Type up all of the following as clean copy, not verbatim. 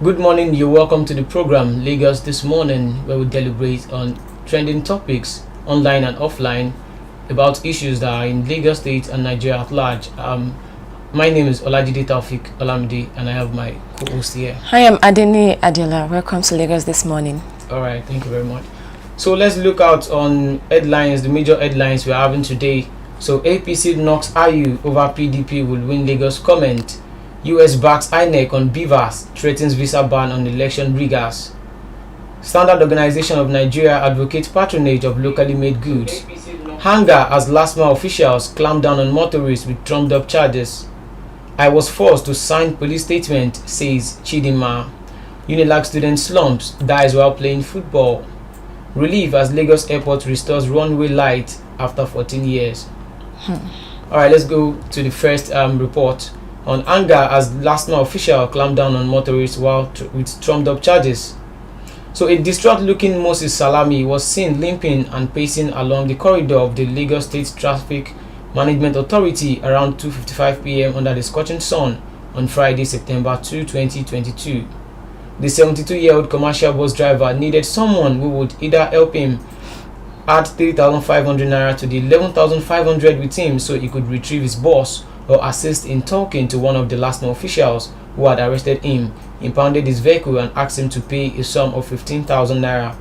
Good morning, you're welcome to the program Lagos This Morning, where we deliberate on trending topics, online and offline, about issues that are in Lagos State and Nigeria at large. My name is Olajide Taufik Olamide, and I have my co-host here. Hi, I'm Adeni Adela. Welcome to Lagos This Morning. All right, thank you very much. So let's look out on headlines, the major headlines we're having today. So APC knocks IU over PDP will win Lagos comment. US backs INEC on BVAS, threatens visa ban on election riggers. Standard Organization of Nigeria advocates patronage of locally made goods. Hunger as LASTMA officials clamp down on motorists with trumped up charges. I was forced to sign police statement, says Chidinma. Unilag student slumps, dies while playing football. Relief as Lagos Airport restores runway light after 14 years. Alright, let's go to the first report. On anger as LASTMA official clamped down on motorists with trumped up charges. So a distraught looking Moses Salami was seen limping and pacing along the corridor of the Lagos State Traffic Management Authority around 2:55 p.m. under the scorching sun on Friday, September 2, 2022. The 72-year-old commercial bus driver needed someone who would either help him add 3,500 naira to the 11,500 with him so he could retrieve his bus, or assist in talking to one of the LASTMA officials who had arrested him, impounded his vehicle and asked him to pay a sum of 15,000 naira.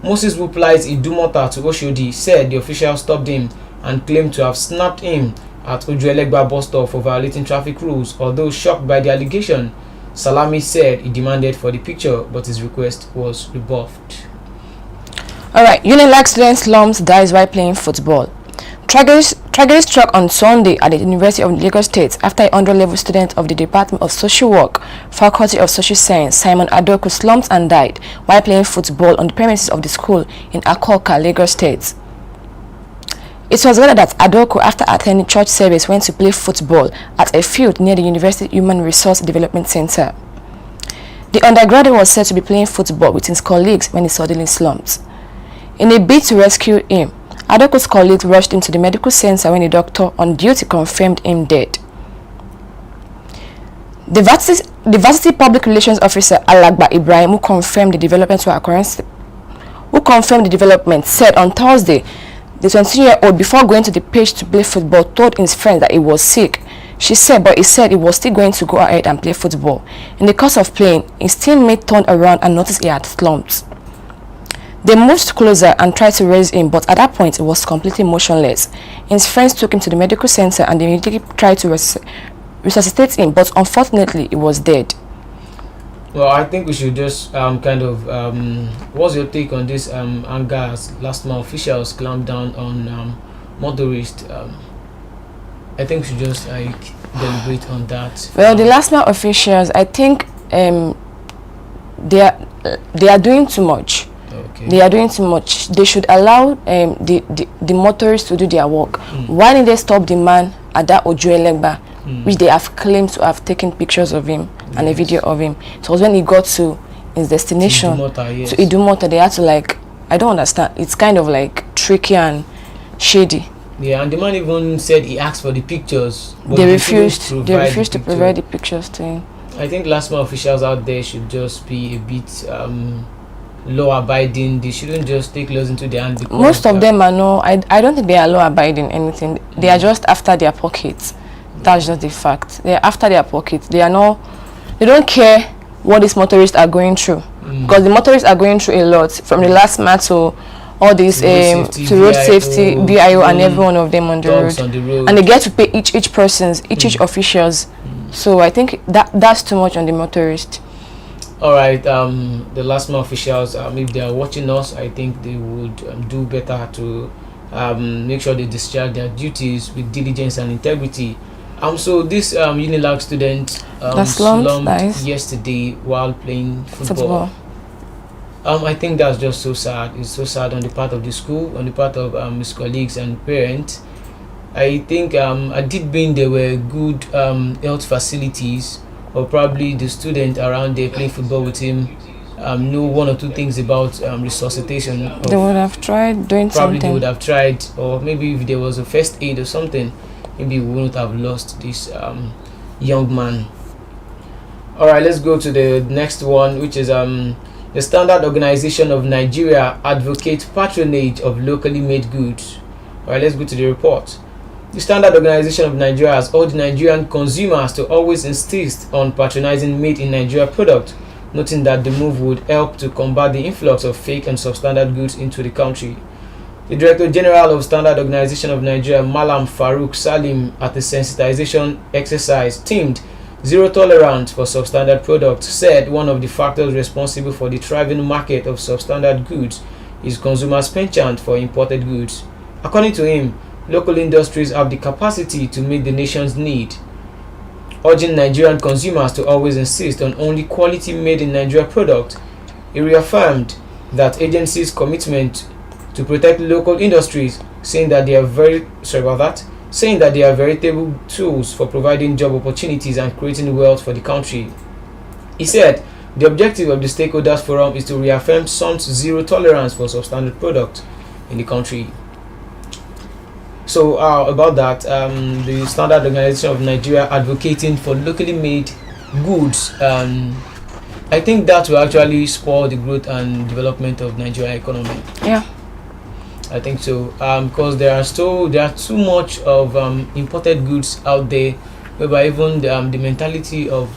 Moses, who plies Idumota to Oshodi, said the official stopped him and claimed to have snapped him at Ojuelegba bus stop for violating traffic rules. Although shocked by the allegation, Salami said he demanded for the picture, but his request was rebuffed. Alright, Unilag student slumps, dies while playing football. Tragedy struck on Sunday at the University of Lagos State after a 100-level student of the Department of Social Work, Faculty of Social Science, Simon Adoku, slumped and died while playing football on the premises of the school in Akoka, Lagos State. It was gathered that Adoku, after attending church service, went to play football at a field near the University Human Resource Development Center. The undergraduate was said to be playing football with his colleagues when he suddenly slumped. In a bid to rescue him, Adoku's colleagues rushed him to the medical center when a doctor on duty confirmed him dead. The varsity public relations officer Alagba Ibrahim, who confirmed the development said on Thursday the 22-year-old, before going to the pitch to play football, told his friend that he was sick. He said he was still going to go ahead and play football. In the course of playing, his teammate turned around and noticed he had slumped. They moved closer and tried to raise him, but at that point he was completely motionless. His friends took him to the medical center and they immediately tried to resuscitate him, but unfortunately he was dead. Well, I think we should just what's your take on this anger as LASTMA officials clamp down on motorists? I think we should just deliberate on that. Well, the LASTMA officials, I think they are doing too much. Okay. They are doing too much. They should allow the motorists to do their work. Why didn't they stop the man at that Ojuelegba, which they have claimed to have taken pictures of him and a video of him? It was when he got to his destination, to Idumota, they had to I don't understand. It's kind of tricky and shady. Yeah, and the man even said he asked for the pictures. But they refused. They refused to provide the pictures to him. I think LASTMA officials out there should just be a bit law-abiding. They shouldn't just take laws into their hands. Most of them are no. I don't think they are law-abiding anything. They are just after their pockets. That's just the fact. They are after their pockets. They are no. They don't care what these motorists are going through, because the motorists are going through a lot, from the LASTMA to all these to road safety, BIO, and every one of them on the road, and they get to pay each officials. So I think that's too much on the motorist. All right, the LASTMA officials, if they are watching us, I think they would do better to make sure they discharge their duties with diligence and integrity. So this Unilag student slumped yesterday while playing football. I think that's just so sad. It's so sad on the part of the school, on the part of his colleagues and parents. I think I did bring there were good health facilities, or probably the student around there playing football with him know one or two things about resuscitation. They would have tried doing probably something. They would have tried, or maybe if there was a first aid or something, maybe we wouldn't have lost this young man. All right, let's go to the next one, which is the Standard Organization of Nigeria advocates patronage of locally made goods. All right, let's go to the report. The Standard Organization of Nigeria has urged Nigerian consumers to always insist on patronizing made in Nigeria products, noting that the move would help to combat the influx of fake and substandard goods into the country. The Director General of Standard Organization of Nigeria, Malam Farouk Salim, at a sensitization exercise themed Zero Tolerance for Substandard Products, said one of the factors responsible for the thriving market of substandard goods is consumers' penchant for imported goods. According to him, local industries have the capacity to meet the nation's need, urging Nigerian consumers to always insist on only quality made in Nigeria products. He reaffirmed that agency's commitment to protect local industries, saying that they are veritable tools for providing job opportunities and creating wealth for the country. He said the objective of the Stakeholders Forum is to reaffirm SUM's zero tolerance for substandard products in the country. So about that, the Standard Organization of Nigeria advocating for locally made goods, I think that will actually spur the growth and development of Nigerian economy. Yeah, I think so, because there are too much of imported goods out there, whereby even the mentality of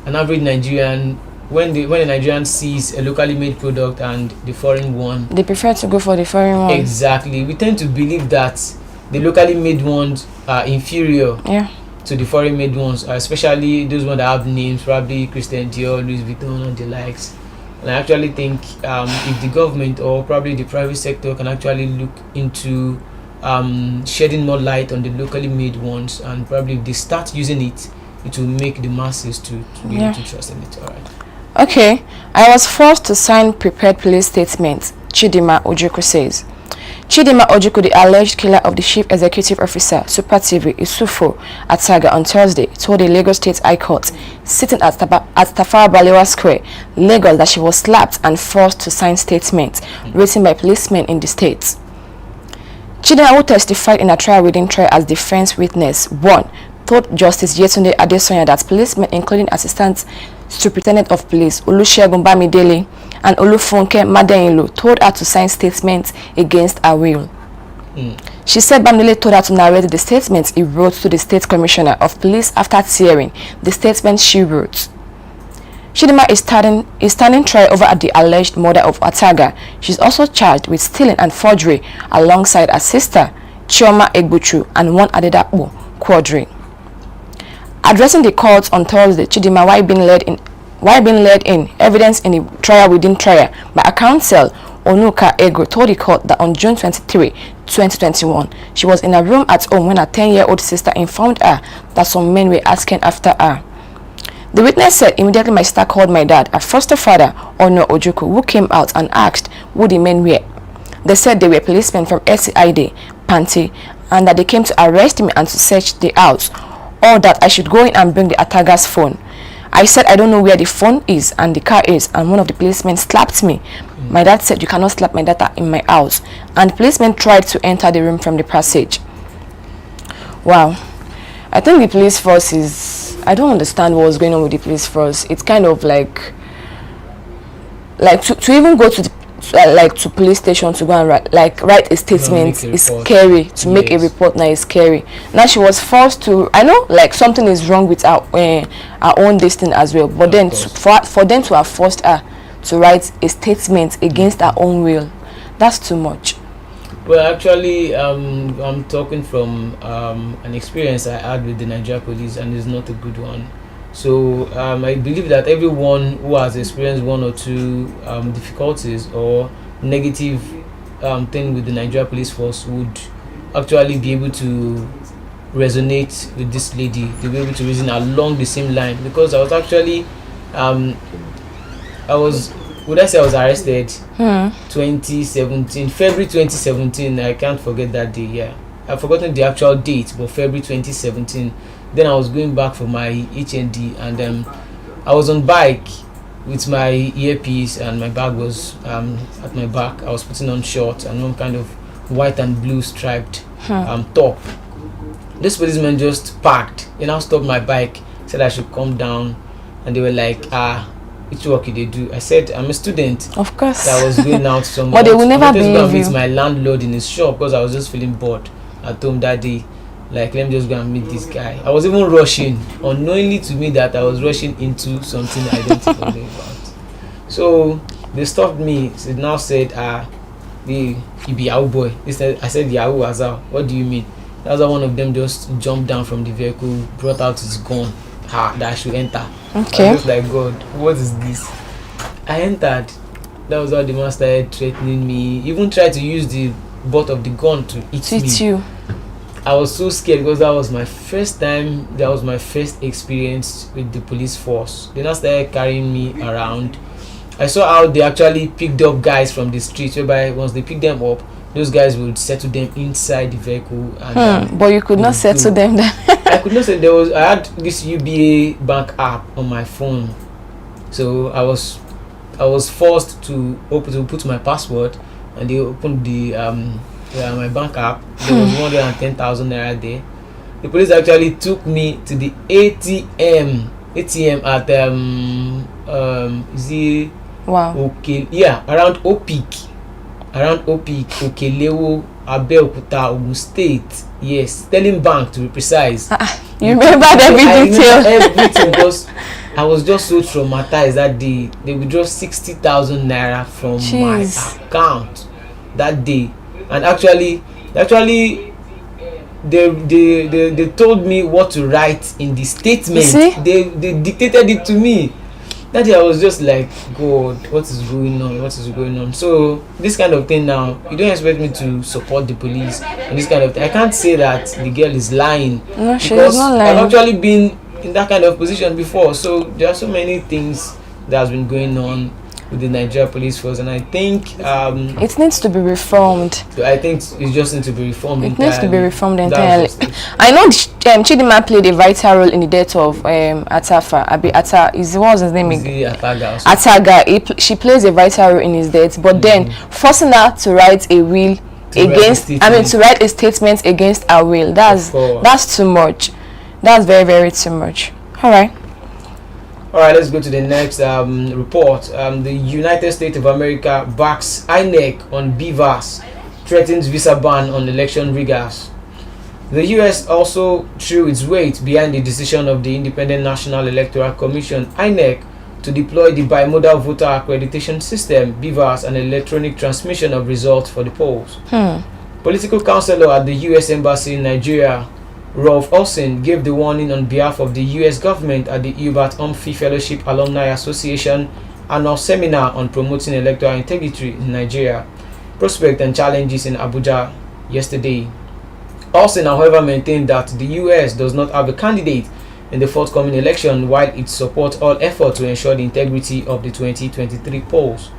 an average Nigerian, when a Nigerian sees a locally made product and the foreign one, they prefer to go for the foreign one. Exactly, we tend to believe that the locally made ones are inferior to the foreign made ones, especially those ones that have names, probably Christian Dior, Louis Vuitton, and the likes. And I actually think if the government or probably the private sector can actually look into shedding more light on the locally made ones, and probably if they start using it, it will make the masses to be able to trust in it. All right. Okay, I was forced to sign prepared police statement, Chidima Ojukwu says. Chidima Ojukwu, the alleged killer of the Chief Executive Officer, Super TV Isufo Ataga, on Thursday, told the Lagos State High Court, sitting at Tafawa Balewa Square, Lagos, that she was slapped and forced to sign statements written by policemen in the state. Chidima, who testified in a trial within trial as defense witness 1, told Justice Yetunde Adesonya that policemen, including Assistant Superintendent of Police Olusegun Bamidele and Olufunke Madenilu, told her to sign statements against her will. She said Bamidele told her to narrate the statements he wrote to the State Commissioner of Police after tearing the statement she wrote. Chidima is standing trial over the alleged murder of Ataga. She's also charged with stealing and forgery alongside her sister Chioma Egbuchu and one Adedapo Quadri. Addressing the court on Thursday, Chidima, while being led in evidence in the trial within trial by her counsel Onuka Ego, told the court that on June 23, 2021, she was in a room at home when her 10-year-old sister informed her that some men were asking after her. The witness said, immediately my sister called my dad, her foster father, Ono Ojukwu, who came out and asked who the men were. They said they were policemen from SCID, Panti, and that they came to arrest me and to search the house, or that I should go in and bring the Ataga's phone. I said I don't know where the phone is and the car is, and one of the policemen slapped me. My dad said you cannot slap my daughter in my house, and the policeman tried to enter the room from the passage. Wow, I think the police force is, I don't understand what's going on with the police force. It's kind of like to even go to the to police station to go and write a statement is scary. To make a report now is scary. Now she was forced to, I know like something is wrong with our own destiny as well, but then for them to have forced her to write a statement against her own will, that's too much. Well, actually, I'm talking from an experience I had with the Nigeria police, and it's not a good one. So I believe that everyone who has experienced one or two difficulties or negative thing with the Nigeria police force would actually be able to resonate with this lady. They'll be able to reason along the same line, because I was actually I was arrested 2017, February 2017. I can't forget that day. Yeah, I've forgotten the actual date, but February 2017. Then I was going back for my HND, and I was on bike with my earpiece, and my bag was at my back. I was putting on shorts and one kind of white and blue striped top. This policeman just parked. He now stopped my bike, said I should come down and they were like, which work did they do? I said, I'm a student. Of course. That I was going out somewhere. But they will never I wanted to go and believe meet you. my landlord in his shop because I was just feeling bored at home that day. Like, let me just go and meet this guy. I was even rushing, unknowingly to me that I was rushing into something I don't even know about. So they stopped me. They now said, you be Yahoo boy. I said, Yahoo as well. What do you mean? That's why one of them just jumped down from the vehicle, brought out his gun, that I should enter. Okay. I was just like, God, what is this? I entered. That was how the man started threatening me. Even tried to use the butt of the gun to hit me. you. I was so scared because that was my first time. That was my first experience with the police force. They now started carrying me around. I saw how they actually picked up guys from the street, whereby once they picked them up, those guys would settle them inside the vehicle. And But you could not settle them then. I could not say I had this UBA bank app on my phone, so I was forced to put my password, and they opened the my bank app. There was 110,000 naira there. The police actually took me to the ATM at is it Wow. okay, yeah, around Opik, Okelewo, Abeokuta, Ogun State. Yes, Sterling Bank to be precise. You remembered every detail. Everything because I was just so traumatized that day. They withdrew 60,000 naira from my account that day, and actually they told me what to write in the statement. They dictated it to me. That day I was just like, God, what is going on? So this kind of thing now, you don't expect me to support the police and this kind of thing. I can't say that the girl is lying. No, she is not lying. I've actually been in that kind of position before. So there are so many things that has been going on with the Nigerian police force, and I think it needs to be reformed. I think it just needs to be reformed. It needs to be reformed entirely. I know Chidinma played a vital role in the death of Atafa. What was his name? Ataga. She plays a vital role in his death, but then forcing her to write a will to write a statement against her will. That's too much. That's very, very too much. All right, let's go to the next report. The United States of America backs INEC on BVAS, threatens visa ban on election riggers. The US also threw its weight behind the decision of the Independent National Electoral Commission, INEC, to deploy the Bimodal Voter Accreditation System, BVAS, and electronic transmission of results for the polls. Political counselor at the US Embassy in Nigeria, Rolf Olsen, gave the warning on behalf of the U.S. government at the Hubert Humphrey Fellowship Alumni Association annual seminar on promoting electoral integrity in Nigeria, prospects and challenges in Abuja yesterday. Olsen, however, maintained that the U.S. does not have a candidate in the forthcoming election, while it supports all efforts to ensure the integrity of the 2023 polls.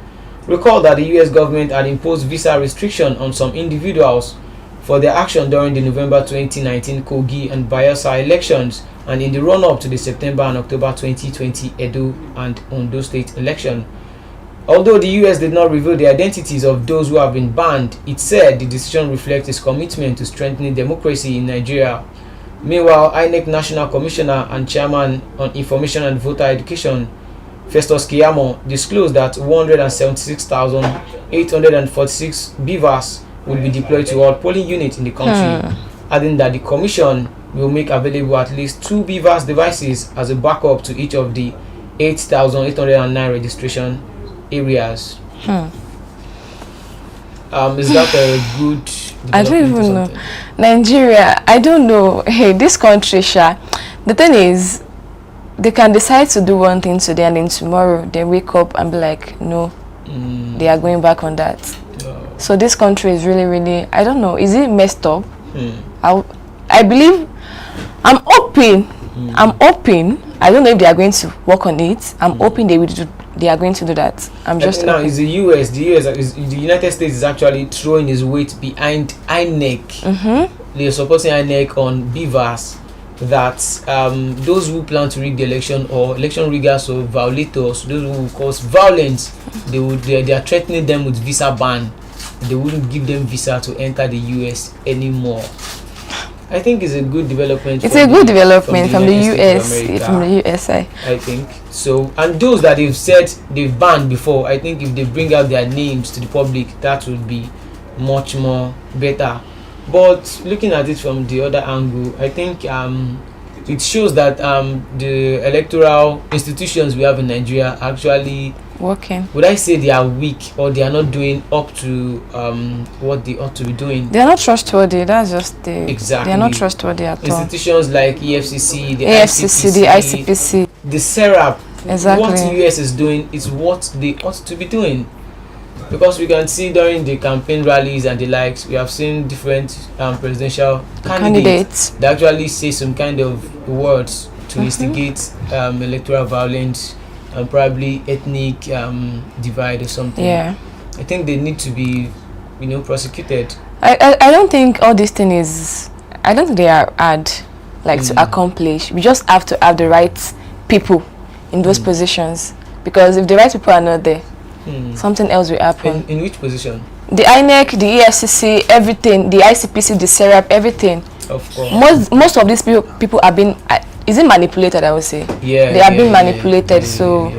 Recall that the U.S. government had imposed visa restriction on some individuals for their action during the November 2019 Kogi and Bayelsa elections and in the run-up to the September and October 2020 Edo and Ondo state election. Although the US did not reveal the identities of those who have been banned, it said the decision reflects its commitment to strengthening democracy in Nigeria. Meanwhile, INEC National Commissioner and Chairman on Information and Voter Education, Festus Keyamo, disclosed that 176,846 BVAS will be deployed to all polling units in the country, adding that the Commission will make available at least 2 BVAS devices as a backup to each of the 8,809 registration areas. Is that a good? I don't even know. Nigeria, I don't know. Hey, this country, the thing is, they can decide to do one thing today and then tomorrow they wake up and be like, no, they are going back on that. So this country is really, really, I don't know, is it messed up? I believe, I'm hoping, I don't know if they are going to work on it. I'm hoping they are going to do that. I'm just now is the United States is actually throwing its weight behind INEC. They are supporting INEC on BVAS, that those who plan to rig the election or election riggers or violators, those who will cause violence, they are threatening them with visa ban. They wouldn't give them visa to enter the US anymore. I think it's a good development. It's a good development from the United US, States of from America, the USA. I think so. And those that they've said they've banned before, I think if they bring out their names to the public, that would be much more better. But looking at it from the other angle, I think it shows that the electoral institutions we have in Nigeria actually, Working. would I say they are weak, or they are not doing up to what they ought to be doing? They are not trustworthy. That's just the. Exactly. They are not trustworthy at all. Institutions like EFCC, the AFCC, the ICPC. the SERAP, Exactly. what the US is doing is what they ought to be doing. Because we can see during the campaign rallies and the likes, we have seen different presidential candidates that actually say some kind of words to instigate electoral violence and probably ethnic divide or something. Yeah. I think they need to be, prosecuted. I don't think all this thing is. I don't think they are hard, like to accomplish. We just have to have the right people in those positions, because if the right people are not there, something else will happen. In which position? The INEC, the EFCC, everything, the ICPC, the SERAP, everything. Of course. Most of these people are being, is it manipulated? I would say. Yeah. They are being manipulated, so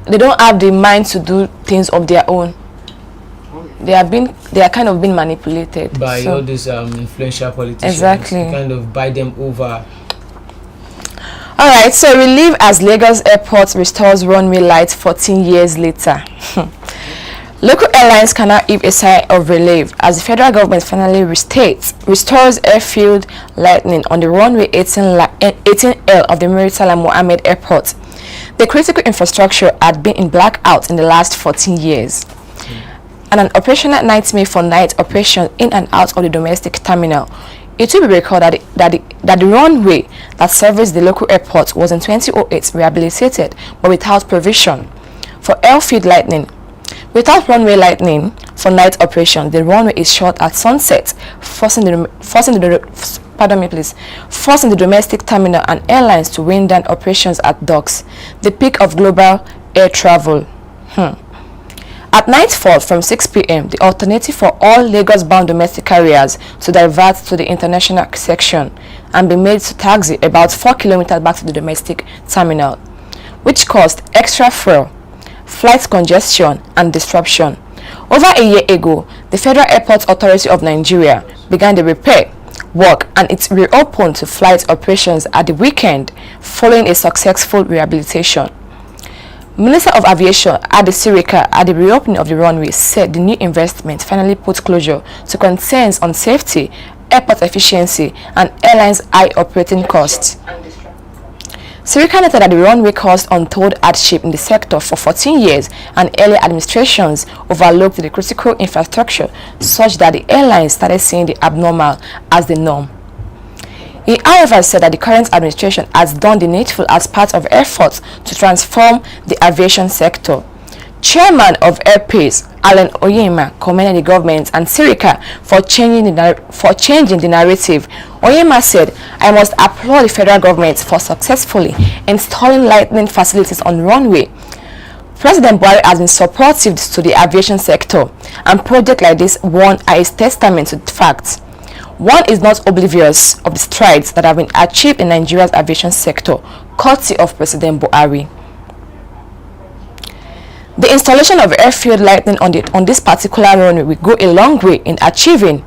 they don't have the mind to do things of their own. They are kind of being manipulated by all these influential politicians. Exactly. To kind of buy them over. Alright, so relief as Lagos Airport restores runway lights 14 years later. Local airlines can now heave a sigh of relief as the federal government finally restores airfield lighting on the runway 18L of the Murtala Mohammed Airport. The critical infrastructure had been in blackout in the last 14 years. And an operational nightmare for night operation in and out of the domestic terminal. It will be recorded that the runway that serviced the local airport was in 2008 rehabilitated but without provision for airfield lighting. Without runway lighting for night operation, the runway is shut at sunset, forcing the domestic terminal and airlines to wind down operations at docks, the peak of global air travel. At nightfall from 6 p.m., the alternative for all Lagos-bound domestic carriers to divert to the international section and be made to taxi about 4 kilometers back to the domestic terminal, which caused extra fuel, flight congestion, and disruption. Over a year ago, the Federal Airport Authority of Nigeria began the repair work and it reopened to flight operations at the weekend following a successful rehabilitation. Minister of Aviation Adi Sirika at the reopening of the runway said the new investment finally put closure to concerns on safety, airport efficiency, and airlines' high operating costs. Sirika noted that the runway caused untold hardship in the sector for 14 years and earlier administrations overlooked the critical infrastructure such that the airlines started seeing the abnormal as the norm. He, however, said that the current administration has done the needful as part of efforts to transform the aviation sector. Chairman of Airpace, Alan Oyema, commended the government and Sirika for changing the narrative. Oyema said, "I must applaud the federal government for successfully installing lighting facilities on runway. President Buhari has been supportive to the aviation sector, and projects like this one are a testament to the fact. One is not oblivious of the strides that have been achieved in Nigeria's aviation sector, courtesy of President Buhari." The installation of airfield lighting on this particular runway will go a long way in alleviating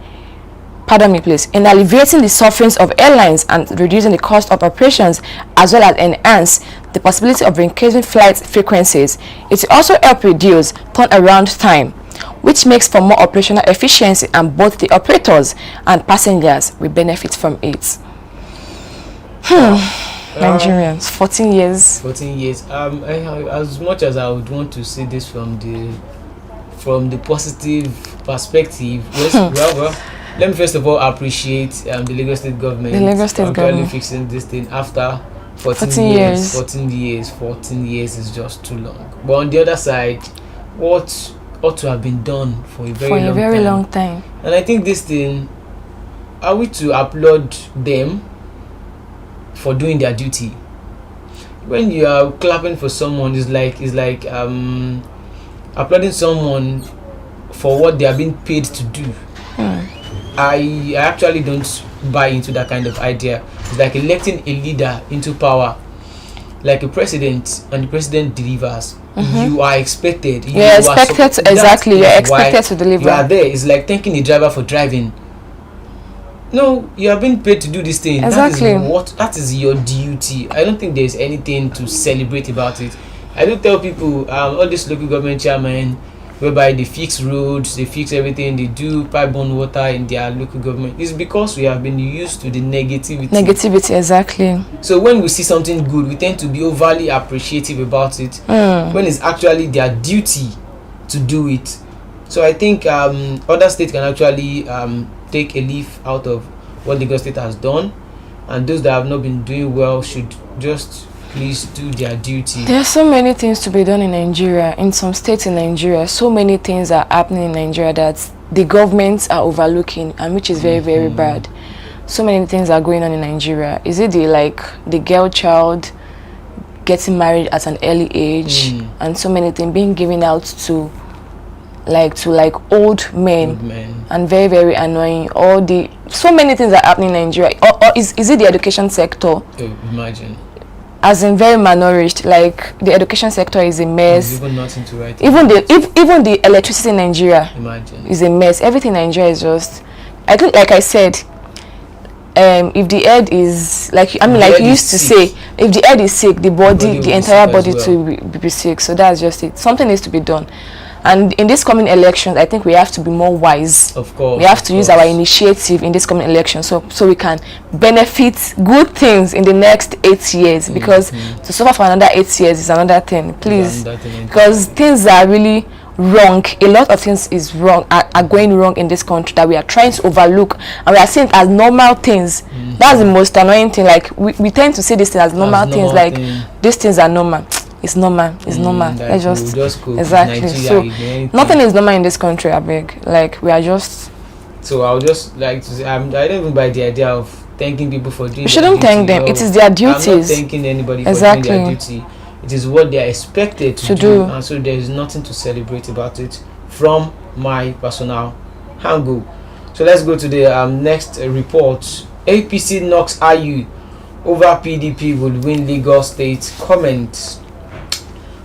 the sufferings of airlines and reducing the cost of operations, as well as enhance the possibility of increasing flight frequencies. It will also help reduce turnaround time, which makes for more operational efficiency, and both the operators and passengers will benefit from it. Nigerians, 14 years. 14 years. As much as I would want to see this from the positive perspective, yes, well, let me first of all appreciate the Lagos State government. The Lagos State government fixing this thing after 14 years. 14 years. 14 years is just too long. But on the other side, what ought to have been done for a very long time. And I think this thing, are we to applaud them for doing their duty? When you are clapping for someone, it's like applauding someone for what they are being paid to do. I actually don't buy into that kind of idea. It's like electing a leader into power, like a president, and the president delivers. You are expected. You're expected to, exactly. You're expected to deliver. You are there. It's like thanking the driver for driving. No, you are being paid to do this thing. Exactly. That is your duty. I don't think there's anything to celebrate about it. I do tell people, all these local government chairmen, whereby they fix roads, they fix everything, they do pipe-borne water in their local government. It's because we have been used to the negativity. Negativity, exactly. So when we see something good, we tend to be overly appreciative about it, when it's actually their duty to do it. So I think other states can actually take a leaf out of what Lagos State has done, and those that have not been doing well should just please do their duty. There are so many things to be done in Nigeria. In some states in Nigeria, so many things are happening in Nigeria that the governments are overlooking, and which is very, very bad. So many things are going on in Nigeria. Is it the girl child getting married at an early age, and so many things being given out to old men, and very, very annoying. So many things are happening in Nigeria. Or is it the education sector? Imagine. As in very malnourished, like the education sector is a mess. Even nothing to write. Even the electricity in Nigeria is a mess. Everything in Nigeria is just, I think, like I said, if the head is like you used to say, if the head is sick, the entire body to be sick. So that's just it. Something needs to be done. And in this coming elections, I think we have to be more wise. Of course. We have to use our initiative in this coming election so we can benefit good things in the next 8 years. Because to suffer for another 8 years is another thing. Please. Because things are really wrong. A lot of things are going wrong in this country that we are trying to overlook. And we are seeing it as normal things. That's the most annoying thing. Like, we tend to see these things as normal things. Like, these things are normal. It's normal. It's normal. Like just exactly. So nothing is normal in this country. I beg. Like, we are just. So I would just like to say, I don't even buy the idea of thanking people for doing. You shouldn't thank them. It is their duties. I'm not thanking anybody for doing their duty. It is what they are expected to do, and so there is nothing to celebrate about it from my personal angle. So let's go to the next report. APC knocks IU over PDP would win Lagos State. Comment.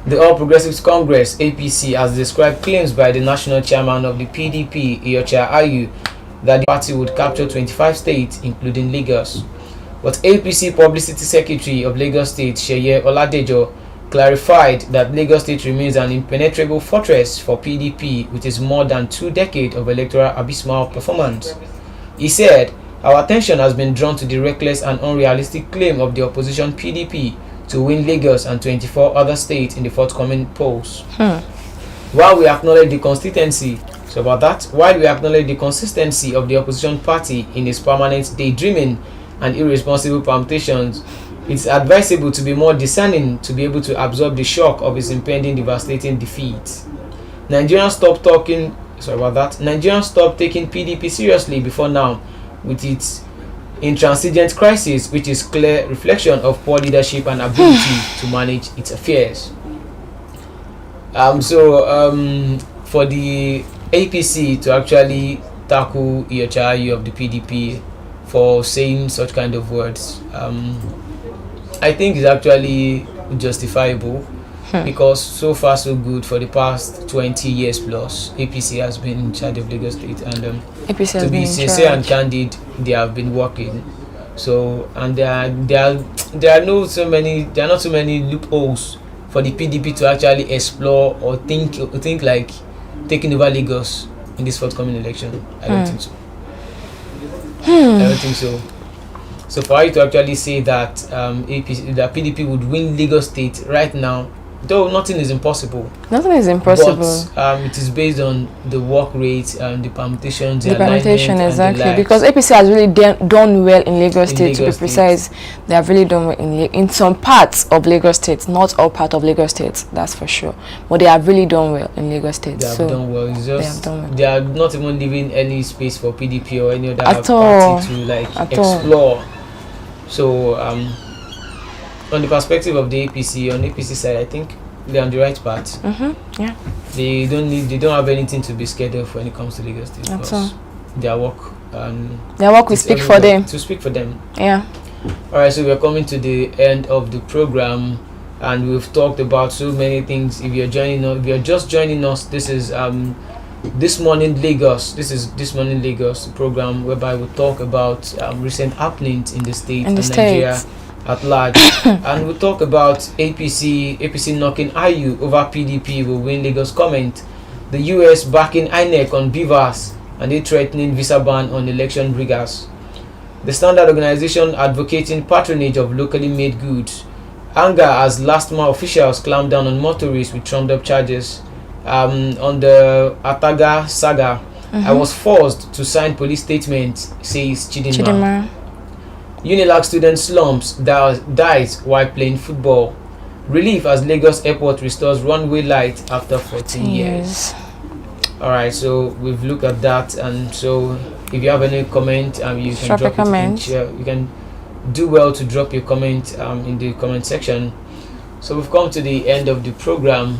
The All Progressives Congress (APC) has described claims by the national chairman of the PDP, Iyorchia Ayu, that the party would capture 25 states, including Lagos. But APC Publicity Secretary of Lagos State, Sheye Oladejo, clarified that Lagos State remains an impenetrable fortress for PDP with its more than 2 decades of electoral abysmal performance. He said, "Our attention has been drawn to the reckless and unrealistic claim of the opposition PDP to win Lagos and 24 other states in the forthcoming polls. While we acknowledge the consistency of the opposition party in its permanent daydreaming and irresponsible permutations, it's advisable to be more discerning to be able to absorb the shock of its impending devastating defeat. Nigerians stop taking PDP seriously before now with its intransigent crisis, which is clear reflection of poor leadership and ability to manage its affairs." For the APC to actually tackle Iyorchia Ayu of the PDP for saying such kind of words, I think is actually justifiable, because so far so good. For the past 20 years plus, APC has been in charge of Lagos State, and to be sincere and candid, they have been working. So, and there are not so many loopholes for the PDP to actually explore or think like taking over Lagos in this forthcoming election. I don't think so. I don't think so. So for you to actually say that that PDP would win Lagos State right now, though nothing is impossible. Nothing is impossible. But it is based on the work rate and the permutations. The permutation, exactly. Because APC has really done well in Lagos State, to be precise. They have really done well in some parts of Lagos State, not all part of Lagos State, that's for sure. But they have really done well in Lagos State. They have done well. It's just they are not even leaving any space for PDP or any other party to explore. So on the perspective of the APC, on the APC side, I think they're on the right path. Yeah. They don't have anything to be scared of when it comes to Lagos State. their work. And their work will speak for them. To speak for them. Yeah. All right, so we're coming to the end of the program, and we've talked about so many things. If you're joining us, if you're just joining us, this is This Morning Lagos. This is This Morning Lagos, the program whereby we talk about recent happenings in the state and Nigeria at large. And we talk about APC knocking IU over PDP will win Lagos comment, the US backing INEC on beavers, and they threatening visa ban on election riggers, the Standard Organization advocating patronage of locally made goods, anger as LASTMA officials clamp down on motorists with trumped up charges. On the Ataga saga, I was forced to sign police statement, says Chidinma. Unilag student slumps dies while playing football. Relief as Lagos Airport restores runway light after 14 years. Alright, so we've looked at that, and so if you have any comment, you can drop a comment. You can do well to drop your comment in the comment section. So we've come to the end of the program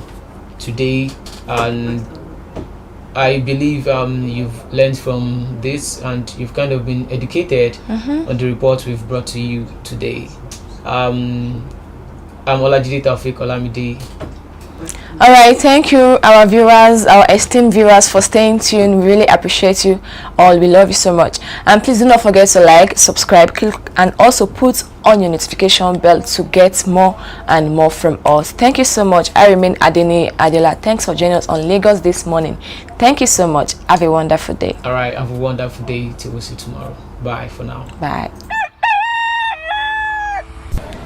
today, and I believe you've learned from this and you've kind of been educated on the reports we've brought to you today. I'm Olajide Taufik Olamide. Alright, thank you our viewers, our esteemed viewers, for staying tuned. We really appreciate you all. We love you so much. And please do not forget to like, subscribe, click, and also put on your notification bell to get more and more from us. Thank you so much. I remain Adeni Adela. Thanks for joining us on Lagos This Morning. Thank you so much. Have a wonderful day. Alright, have a wonderful day till we see you tomorrow. Bye for now. Bye.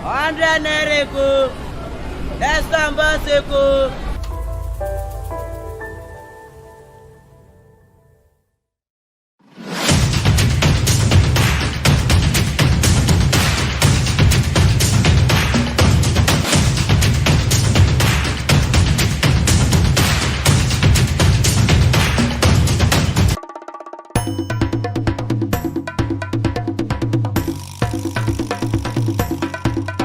100 naira, let's go.